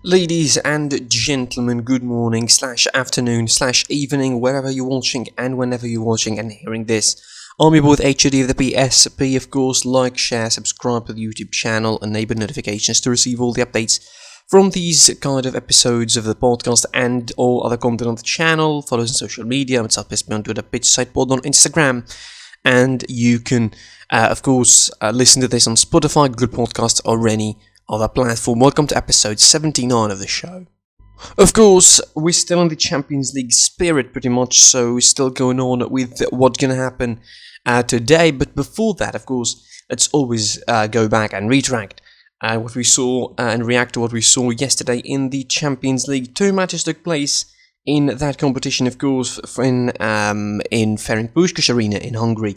Ladies and gentlemen, good morning, /afternoon, /evening, wherever you're watching and whenever you're watching and hearing this. I'm your boy HD of the PSP, of course. Like, share, subscribe to the YouTube channel, enable notifications to receive all the updates from these kind of episodes of the podcast and all other content on the channel. Follow us on social media, it's PSP on Twitter, Pitch Sideboard on Instagram. And you can, of course, listen to this on Spotify, Google Podcasts, or any other platform. Welcome to episode 79 of the show. Of course, we're still in the Champions League spirit pretty much, so we're still going on with what's going to happen today. But before that, of course, let's always go back and retract what we saw and react to what we saw yesterday in the Champions League. Two matches took place in that competition, of course, in Ferencváros Arena in Hungary.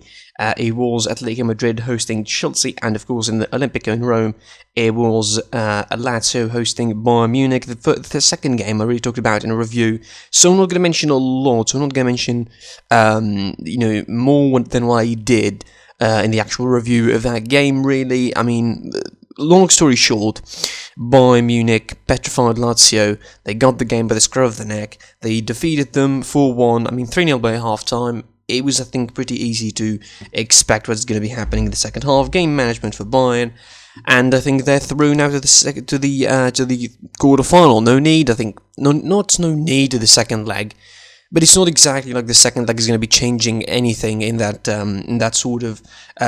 It was Atletico Madrid hosting Chelsea, and of course in the Olimpico in Rome, it was Lazio hosting Bayern Munich. The second game I already talked about in a review, so I'm not going to mention a lot, so I'm not going to mention more than what I did in the actual review of that game, really. I mean, long story short, Bayern Munich petrified Lazio. They got the game by the scruff of the neck. They defeated them 4-1. 3-0 by half-time. It was, I think, pretty easy to expect what's going to be happening in the second half. Game management for Bayern, and I think they're through now to the quarter-final. No need, I think, no need to the second leg. But it's not exactly like the second leg is going to be changing anything in that sort of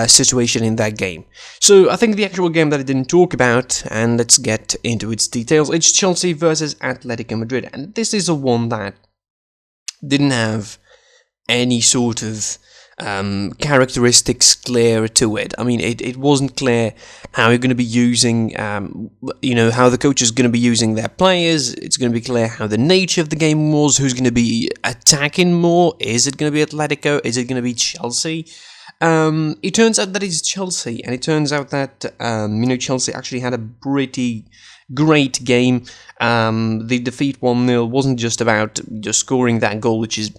situation in that game. So I think the actual game that I didn't talk about, and let's get into its details, it's Chelsea versus Atletico Madrid. And this is a one that didn't have any sort of characteristics clear to it. It wasn't clear how you're going to be using, how the coach is going to be using their players. It's going to be clear how the nature of the game was, who's going to be attacking more. Is it going to be Atletico? Is it going to be Chelsea? It turns out that it's Chelsea, and it turns out that, Chelsea actually had a pretty great game. The defeat 1-0 wasn't just about just scoring that goal, which is,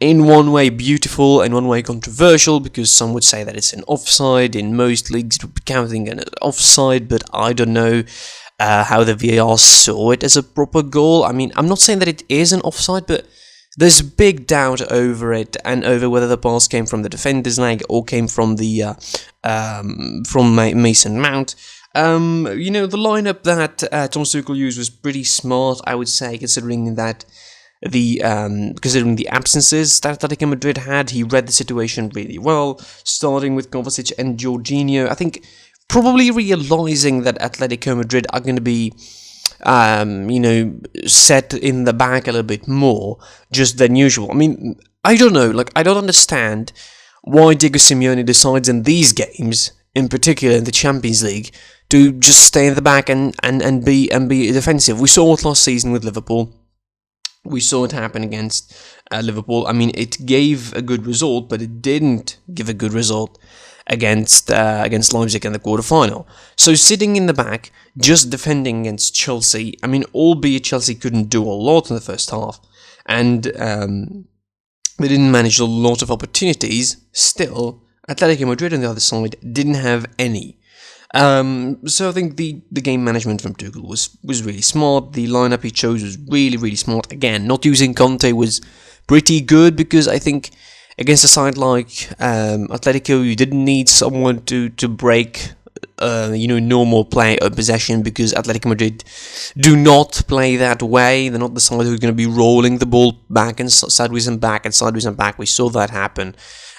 in one way beautiful, in one way controversial, because some would say that it's an offside. In most leagues, it would be counting an offside, but I don't know how the VAR saw it as a proper goal. I'm not saying that it is an offside, but there's big doubt over it, and over whether the pass came from the defender's leg or came from the from Mason Mount. The lineup that Thomas Tuchel used was pretty smart, I would say, considering the absences that Atletico Madrid had. He read the situation really well, starting with Kovacic and Jorginho. I think probably realizing that Atletico Madrid are going to be, set in the back a little bit more just than usual. I don't know. I don't understand why Diego Simeone decides in these games, in particular in the Champions League, to just stay in the back and be defensive. We saw it last season with Liverpool. We saw it happen against Liverpool. It gave a good result, but it didn't give a good result against Leipzig in the quarterfinal. So sitting in the back, just defending against Chelsea, albeit Chelsea couldn't do a lot in the first half, and they didn't manage a lot of opportunities, still, Atletico Madrid on the other side didn't have any. So I think the game management from Tuchel was really smart. The lineup he chose was really, really smart. Again, not using Conte was pretty good, because I think against a side like Atletico, you didn't need someone to break normal play or possession, because Atletico Madrid do not play that way. They're not the side who's going to be rolling the ball back and sideways and back and sideways and back. We saw that happen.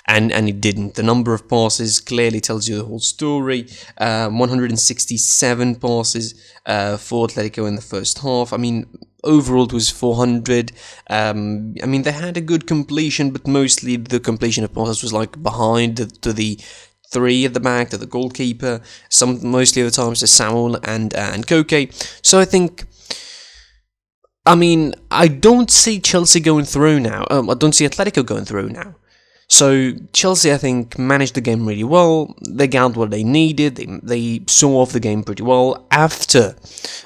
And it didn't. The number of passes clearly tells you the whole story. 167 passes for Atletico in the first half. Overall it was 400. They had a good completion, but mostly the completion of passes was behind to the three at the back, to the goalkeeper. Mostly of the times to Samuel and Koke. So I think, I don't see Chelsea going through now. I don't see Atletico going through now. So Chelsea, I think, managed the game really well. They got what they needed. They saw off the game pretty well. After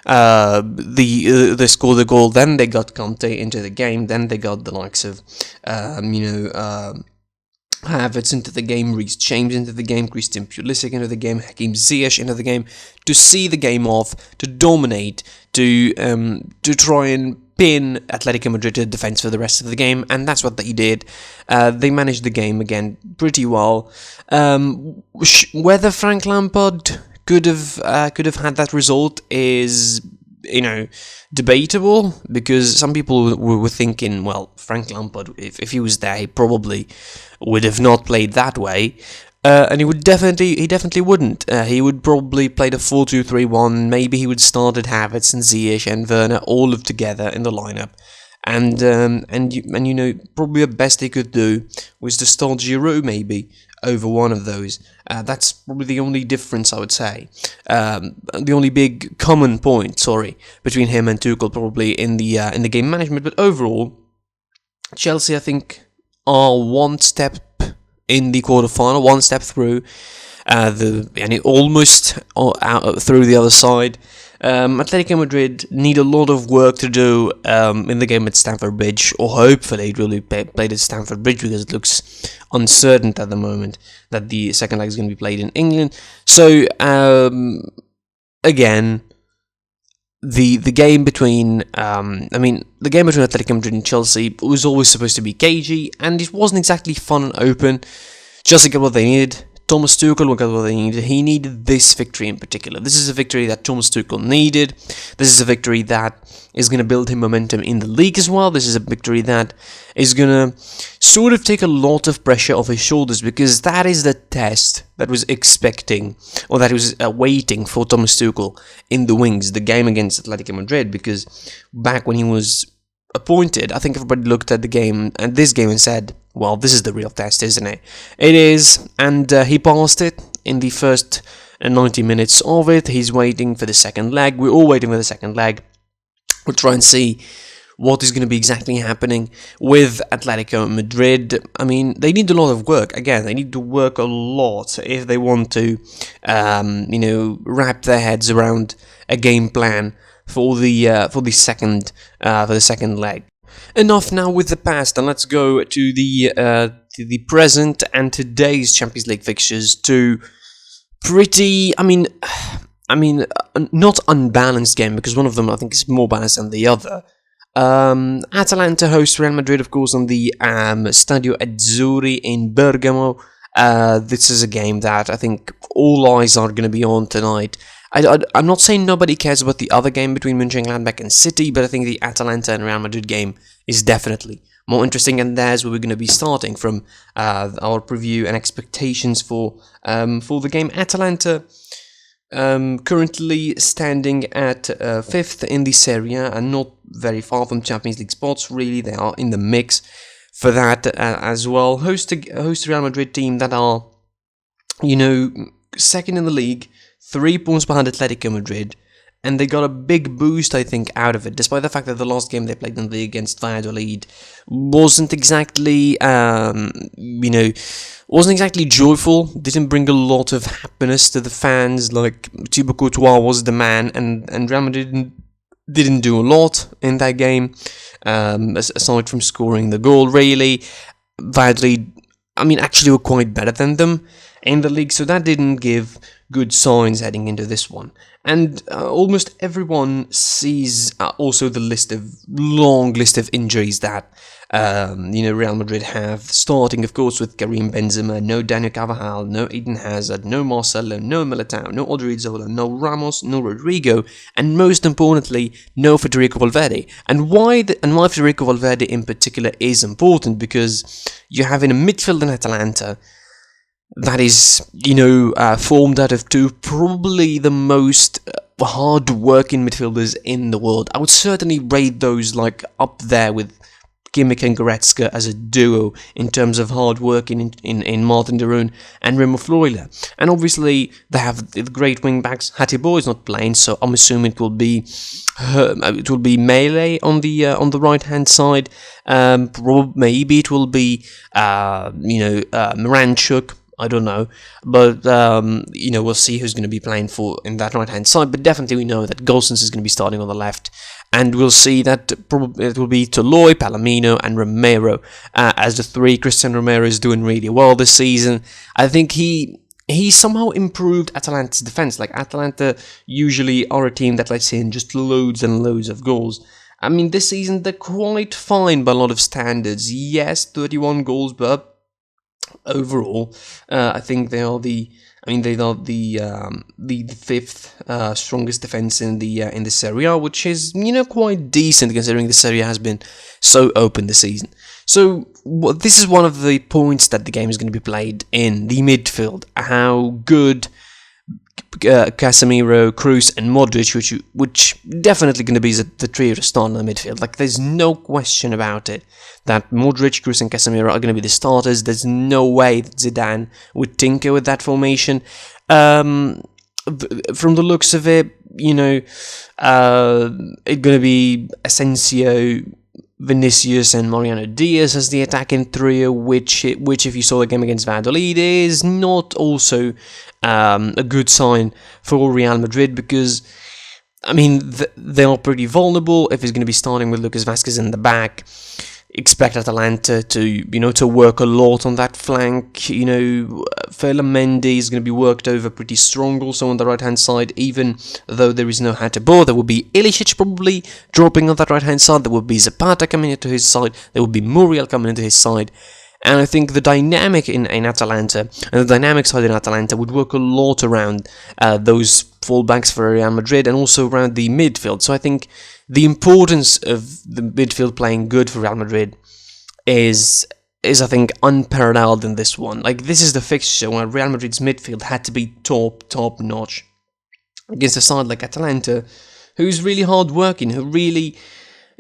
they scored the goal, then they got Conte into the game. Then they got the likes of Havertz into the game, Reece James into the game, Christian Pulisic into the game, Hakim Ziyech into the game, to see the game off, to dominate, to try and pin Atletico Madrid to the defense for the rest of the game, and that's what they did. They managed the game again pretty well. Whether Frank Lampard could have had that result is, debatable, because some people were thinking, well, Frank Lampard, if he was there, he probably would have not played that way, and he definitely wouldn't. He would probably play the 4-2-3-1. Maybe he would start at Havertz and Ziyech and Werner all of together in the lineup, and probably the best he could do was to start Giroud maybe over one of those. That's probably the only difference, I would say. The only big common point, between him and Tuchel, probably in the game management. But overall, Chelsea, I think, are one step in the quarterfinal, one step through, almost out through the other side. Atletico Madrid need a lot of work to do in the game at Stamford Bridge, or hopefully it will be played at Stamford Bridge, because it looks uncertain at the moment that the second leg is going to be played in England. So again, the game between the game between Atletico Madrid and Chelsea was always supposed to be cagey, and it wasn't exactly fun and open. Chelsea got what they needed. Thomas Tuchel got what they needed. He needed this victory in particular. This is a victory that Thomas Tuchel needed. This is a victory that is going to build him momentum in the league as well. This is a victory that is going to sort of take a lot of pressure off his shoulders, because that is the test that was expecting, or that was waiting for Thomas Tuchel in the wings, the game against Atletico Madrid, because back when he was appointed, I think everybody looked at the game and this game and said, well, this is the real test, isn't it? It is, and he passed it in the first 90 minutes of it. He's waiting for the second leg. We're all waiting for the second leg. We'll try and see what is going to be exactly happening with Atletico Madrid. I mean, they need a lot of work. Again, they need to work a lot if they want to, wrap their heads around a game plan for the second leg. Enough now with the past, and let's go to the present and today's Champions League fixtures. To pretty, not unbalanced game, because one of them I think is more balanced than the other. Atalanta host Real Madrid, of course, on the Stadio Azzurri in Bergamo. This is a game that I think all eyes are going to be on tonight. I'm not saying nobody cares about the other game between Mönchengladbach and City, but I think the Atalanta and Real Madrid game is definitely more interesting, and there's where we're going to be starting from our preview and expectations for the game. Atalanta currently standing at 5th in the Serie A, and not very far from Champions League spots, really. They are in the mix for that as well. Host Real Madrid team that are, second in the league, 3 points behind Atletico Madrid, and they got a big boost, I think, out of it, despite the fact that the last game they played in the league against Valladolid wasn't exactly, joyful, didn't bring a lot of happiness to the fans. Like, Thibaut Courtois was the man, and Real Madrid didn't do a lot in that game, aside from scoring the goal, really. Valladolid, actually were quite better than them in the league, so that didn't give good signs heading into this one. And almost everyone sees also the long list of injuries that Real Madrid have, starting of course with Karim Benzema, no Daniel Carvajal, no Eden Hazard, no Marcelo, no Militao, no Odriozola, no Ramos, no Rodrigo, and most importantly, no Federico Valverde. And why Federico Valverde in particular is important, because you have in a midfield in Atalanta that is, formed out of two probably the most hard-working midfielders in the world. I would certainly rate those up there with Kimmich and Goretzka as a duo in terms of hard work in Martin de Roon and Remo Freuler. And obviously they have the great wing backs. Hateboer is not playing, so I'm assuming it will be Melee on the right hand side. Maybe it will be Miranchuk. I don't know, but we'll see who's going to be playing in that right-hand side. But definitely we know that Gosens is going to be starting on the left, and we'll see that probably it will be Toloi, Palomino, and Romero as the three. Christian Romero is doing really well this season. I think he somehow improved Atalanta's defense. Like, Atalanta usually are a team that lets in just loads and loads of goals. I mean, this season they're quite fine by a lot of standards. Yes, 31 goals, but overall, I think they are the fifth strongest defense in the Serie A, which is quite decent considering the Serie A has been so open this season. So this is one of the points that the game is going to be played in the midfield. How good Casemiro, Kroos, and Modric, which definitely going to be the trio to start in the midfield. Like, there's no question about it that Modric, Kroos, and Casemiro are going to be the starters. There's no way that Zidane would tinker with that formation. From the looks of it, it's going to be Asensio, Vinicius, and Mariano Diaz as the attacking trio, which if you saw the game against Valladolid, is not also a good sign for Real Madrid, because I mean they are pretty vulnerable. If he's going to be starting with Lucas Vazquez in the back, expect Atalanta to work a lot on that flank. Ferland Mendy is going to be worked over pretty strong also on the right hand side, even though there is no Hateboer. There will be Ilicic probably dropping on that right hand side. There will be Zapata coming into his side. There will be Muriel coming into his side. And I think the dynamic in Atalanta, and the dynamic side in Atalanta, would work a lot around those fullbacks for Real Madrid, and also around the midfield. So I think the importance of the midfield playing good for Real Madrid is I think unparalleled in this one. Like, this is the fixture where Real Madrid's midfield had to be top notch against a side like Atalanta, who's really hard working, who really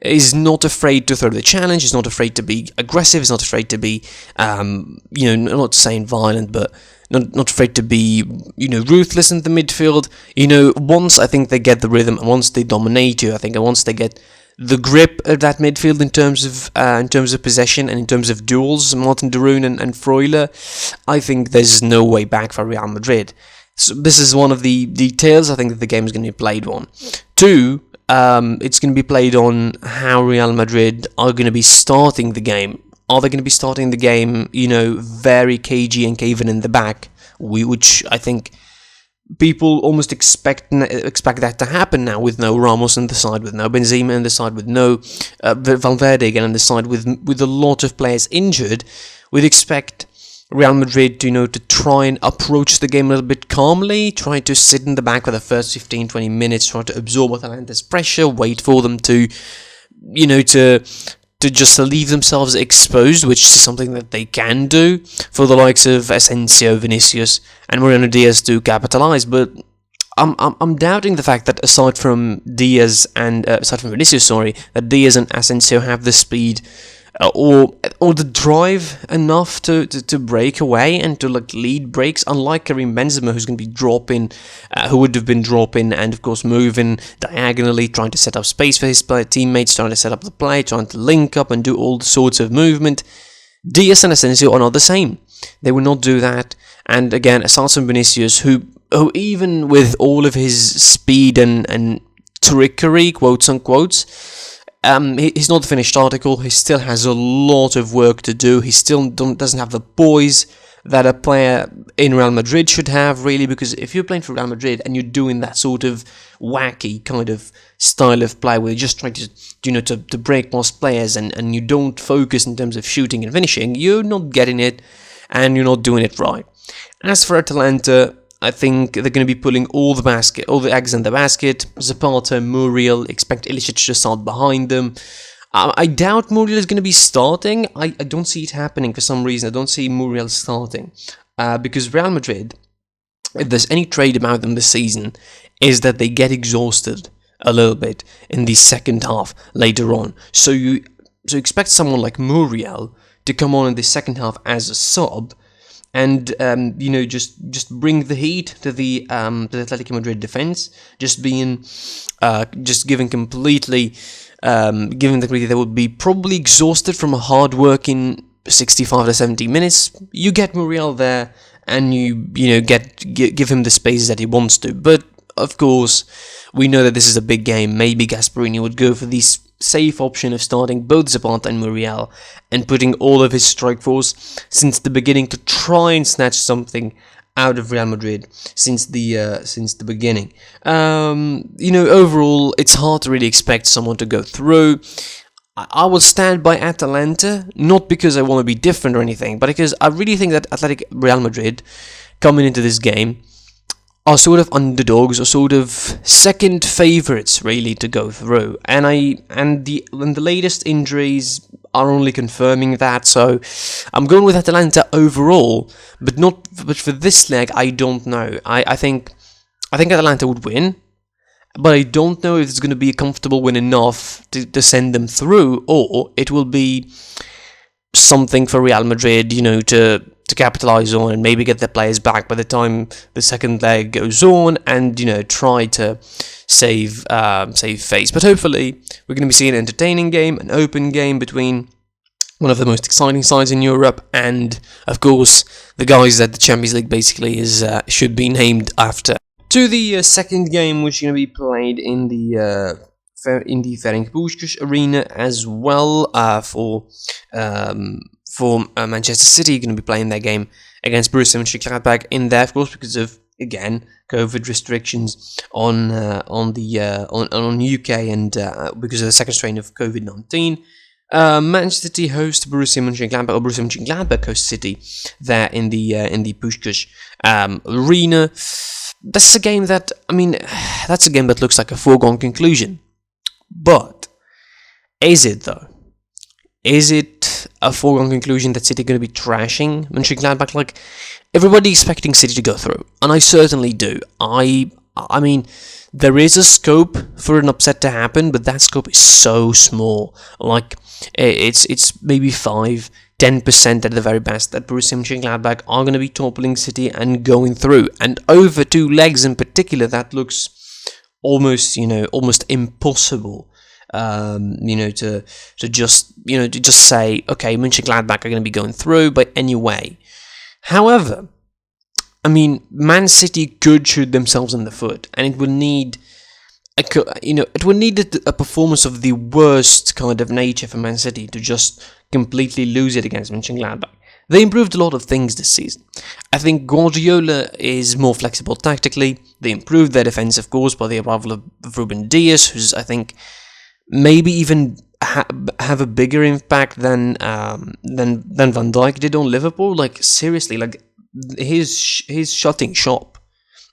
is not afraid to throw the challenge, is not afraid to be aggressive, is not afraid to be, not saying violent, but not afraid to be, ruthless in the midfield. Once I think they get the rhythm, and once they dominate you, I think, and once they get the grip of that midfield in terms of possession and in terms of duels, Martin de Roon and Freuler, I think there's no way back for Real Madrid. So this is one of the details I think that the game is going to be played on. Two, it's going to be played on how Real Madrid are going to be starting the game. Are they going to be starting the game, very cagey and caving in the back, which I think people almost expect that to happen now, with no Ramos on the side, with no Benzema on the side, with no Valverde again on the side, with a lot of players injured. We'd expect Real Madrid to try and approach the game a little bit calmly, try to sit in the back for the first 15-20 minutes, try to absorb Atalanta's pressure, wait for them to just leave themselves exposed, which is something that they can do, for the likes of Asensio, Vinicius, and Mariano Diaz to capitalize. But I'm doubting the fact that aside from Vinicius, that Diaz and Asensio have the speed or the drive enough to break away and to lead breaks, unlike Karim Benzema, who's going to be dropping, who would have been dropping and of course moving diagonally, trying to set up space for his teammates, trying to set up the play, trying to link up and do all sorts of movement. Diaz and Asensio are not the same. They will not do that. And again, aside from Vinicius, who even with all of his speed and trickery, quotes unquote, he's not the finished article. He still has a lot of work to do. He still doesn't have the poise that a player in Real Madrid should have, really, because if you're playing for Real Madrid and you're doing that sort of wacky kind of style of play where you're just trying to break past players and you don't focus in terms of shooting and finishing, you're not getting it and you're not doing it right. As for Atalanta, I think they're going to be pulling all the eggs in the basket. Zapata, Muriel, expect Ilicic to start behind them. I doubt Muriel is going to be starting. I don't see it happening for some reason. I don't see Muriel starting. Because Real Madrid, if there's any trait about them this season, is that they get exhausted a little bit in the second half later on. So you expect someone like Muriel to come on in the second half as a sub, and just bring the heat to the Atletico Madrid defense, giving they would be probably exhausted from a hard-working 65 to 70 minutes. You get Muriel there, and you give him the spaces that he wants to. But of course, we know that this is a big game. Maybe Gasperini would go for the safe option of starting both Zapata and Muriel and putting all of his strike force since the beginning to try and snatch something out of Real Madrid since the beginning. Overall, it's hard to really expect someone to go through. I will stand by Atalanta, not because I want to be different or anything, but because I really think that Real Madrid, coming into this game, are sort of underdogs or sort of second favourites really to go through. And the latest injuries are only confirming that, so I'm going with Atalanta overall, but for this leg I don't know. I think Atalanta would win, but I don't know if it's going to be a comfortable win enough to send them through, or it will be something for Real Madrid, to capitalize on and maybe get their players back by the time the second leg goes on, and try to save face. But hopefully we're going to be seeing an entertaining game, an open game between one of the most exciting sides in Europe, and of course the guys that the Champions League basically should be named after. To the second game, which is going to be played in the Ferenc Puskás Arena as well, for Manchester City, going to be playing their game against Borussia M'Gladbach in there, of course, because of, again, COVID restrictions on UK and because of the second strain of COVID-19. Manchester City host Borussia M'Gladbach, or Borussia M'Gladbach host City there in the Puskás Arena. That's a game that looks like a foregone conclusion. But is it though? Is it a foregone conclusion that City are going to be trashing Mönchengladbach? Like, everybody expecting City to go through, and I certainly do. I mean, there is a scope for an upset to happen, but that scope is so small. Like, it's maybe 5-10% at the very best that Borussia Mönchengladbach are going to be toppling City and going through. And over two legs in particular, that looks almost impossible. To just say, okay, Mönchengladbach are going to be going through, but anyway. However, I mean, Man City could shoot themselves in the foot, and it would need a performance of the worst kind of nature for Man City to just completely lose it against Mönchengladbach. They improved a lot of things this season. I think Guardiola is more flexible tactically. They improved their defense, of course, by the arrival of Ruben Dias, who's, I think, maybe even have a bigger impact than Van Dijk did on Liverpool. Like, seriously, like his shutting shop,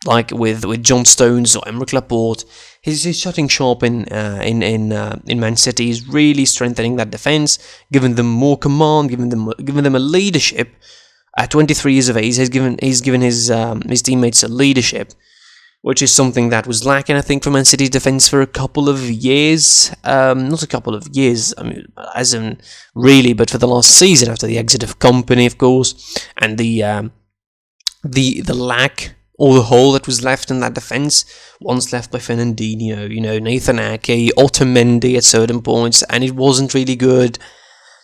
like with John Stones or Emerick Laporte, his shutting shop in Man City is really strengthening that defense, giving them more command, giving them a leadership. At 23 years of age, he's given his teammates a leadership, which is something that was lacking, I think, for Man City's defense for a couple of years. Not a couple of years, I mean, as in really, but for the last season after the exit of Company, of course, and the lack or the hole that was left in that defense, once left by Fernandinho, Nathan Ake, Otamendi at certain points, and it wasn't really good.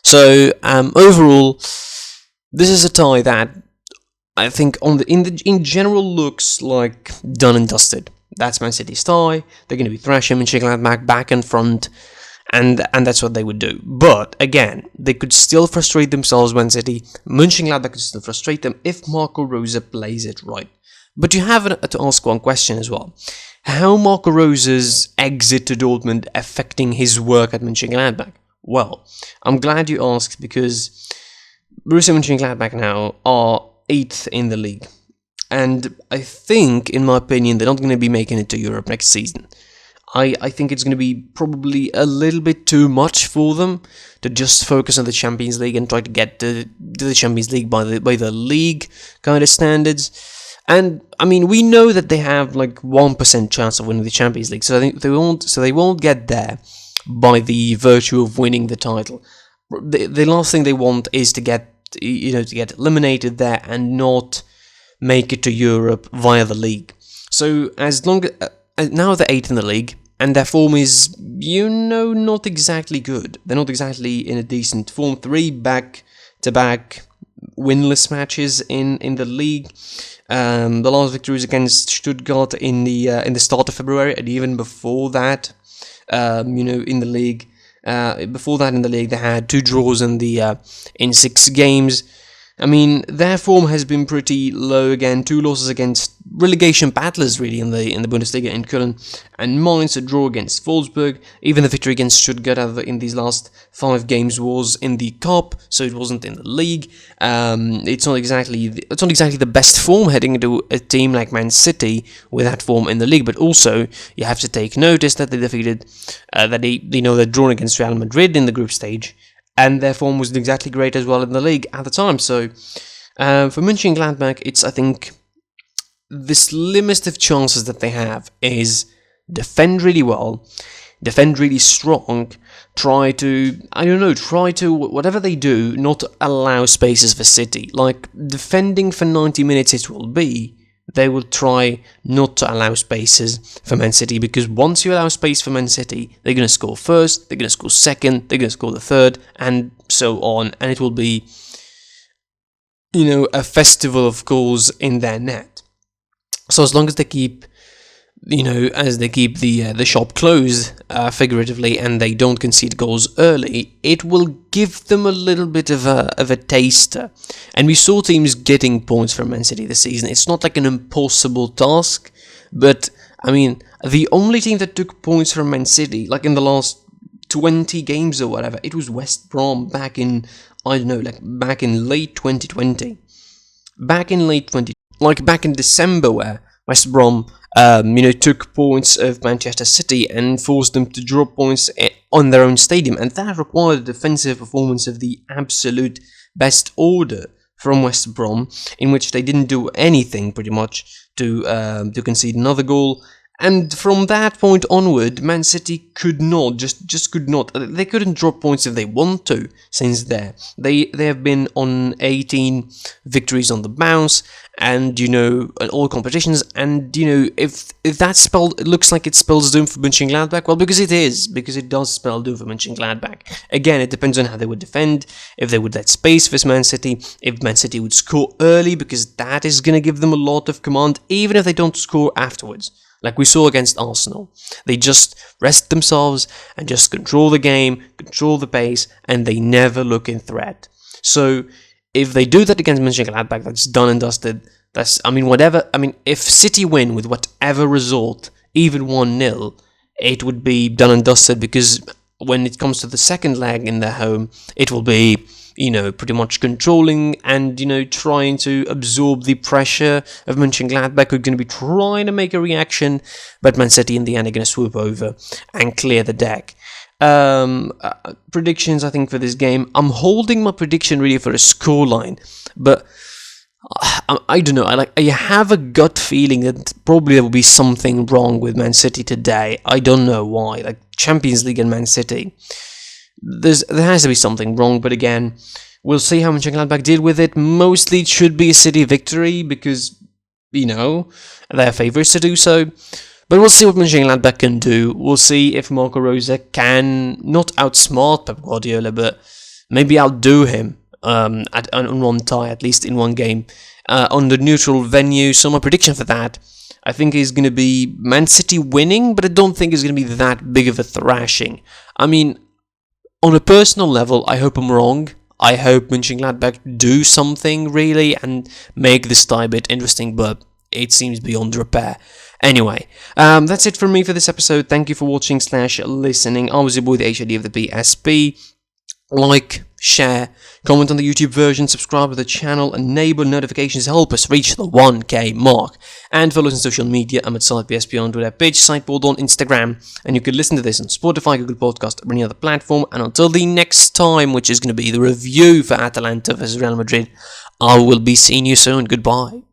So overall, this is a tie that I think in general looks like done and dusted. That's Man City's tie. They're going to be thrashing Mönchengladbach back and front, and that's what they would do. But again, they could still frustrate themselves, Man City. Mönchengladbach could still frustrate them if Marco Rose plays it right. But you have to ask one question as well. How Marco Rose's exit to Dortmund affecting his work at Mönchengladbach? Well, I'm glad you asked, because Borussia Mönchengladbach now are 8th in the league. And I think, in my opinion, they're not going to be making it to Europe next season. I think it's going to be probably a little bit too much for them to just focus on the Champions League and try to get to the Champions League by the league kind of standards. And I mean, we know that they have like 1% chance of winning the Champions League, so I think they won't get there by the virtue of winning the title. The last thing they want is to get eliminated there and not make it to Europe via the league. So as long as now they're 8th in the league, and their form is not exactly good. They're not exactly in a decent form. 3 back-to-back winless matches in the league. The last victory was against Stuttgart in the start of February, and even before that, in the league. Before that, in the league, they had 2 draws in 6 games. I mean, their form has been pretty low again. 2 losses against relegation battlers, really, in the Bundesliga in Köln, and Mainz, a draw against Wolfsburg. Even the victory against Stuttgart in these last 5 games was in the cup, so it wasn't in the league. It's not exactly the best form heading into a team like Man City with that form in the league. But also, you have to take notice that they defeated, they're drawn against Real Madrid in the group stage. And their form wasn't exactly great as well in the league at the time. So, for Mönchengladbach, I think, the slimmest of chances that they have is defend really well, defend really strong, try to, whatever they do, not allow spaces for City. Like, defending for 90 minutes it will be, they will try not to allow spaces for Man City, because once you allow space for Man City, they're going to score first, they're going to score second, they're going to score the third, and so on, and it will be, a festival of goals in their net. So as long as they keep, the shop closed, figuratively, and they don't concede goals early, it will give them a little bit of a taster. And we saw teams getting points from Man City this season. It's not like an impossible task, but, I mean, the only team that took points from Man City, like in the last 20 games or whatever, it was West Brom back in late 2020. Back in December, where West Brom, took points of Manchester City and forced them to drop points on their own stadium, and that required a defensive performance of the absolute best order from West Brom, in which they didn't do anything pretty much to concede another goal. And from that point onward, Man City could not, just could not. They couldn't drop points if they want to. Since they have been on 18 victories on the bounce, and in all competitions. And if that looks like it spells doom for Mönchengladbach, well, because it does spell doom for Mönchengladbach. Again, it depends on how they would defend, if they would let space for Man City, if Man City would score early, because that is going to give them a lot of command, even if they don't score afterwards. Like we saw against Arsenal. They just rest themselves and just control the game, control the pace, and they never look in threat. So, if they do that against Mönchengladbach, that's done and dusted. If City win with whatever result, even 1-0, it would be done and dusted, because when it comes to the second leg in their home, it will be, pretty much controlling and, trying to absorb the pressure of Mönchengladbach, who are going to be trying to make a reaction, but Man City in the end are going to swoop over and clear the deck. Predictions, I think, for this game. I'm holding my prediction really for a scoreline, but I don't know. I have a gut feeling that probably there will be something wrong with Man City today. I don't know why. Like Champions League and Man City, there has to be something wrong. But again, we'll see how Mönchengladbach did with it. Mostly it should be a City victory because they're favourites to do so. But we'll see what Mönchengladbach can do. We'll see if Marco Rose can not outsmart Pep Guardiola, but maybe outdo him on one tie, at least in one game, on the neutral venue. So my prediction for that, I think, is going to be Man City winning, but I don't think it's going to be that big of a thrashing. I mean, on a personal level, I hope I'm wrong. I hope Mönchengladbach do something, really, and make this tie a bit interesting, but it seems beyond repair. Anyway, that's it from me for this episode. Thank you for watching / listening. I was your boy, the HID of the PSP. Like, share, comment on the YouTube version, subscribe to the channel, enable notifications, help us reach the 1K mark. And follow us on social media. I'm at PSP on Twitter, page, Sideboard on Instagram. And you can listen to this on Spotify, Google Podcast, or any other platform. And until the next time, which is going to be the review for Atalanta versus Real Madrid, I will be seeing you soon. Goodbye.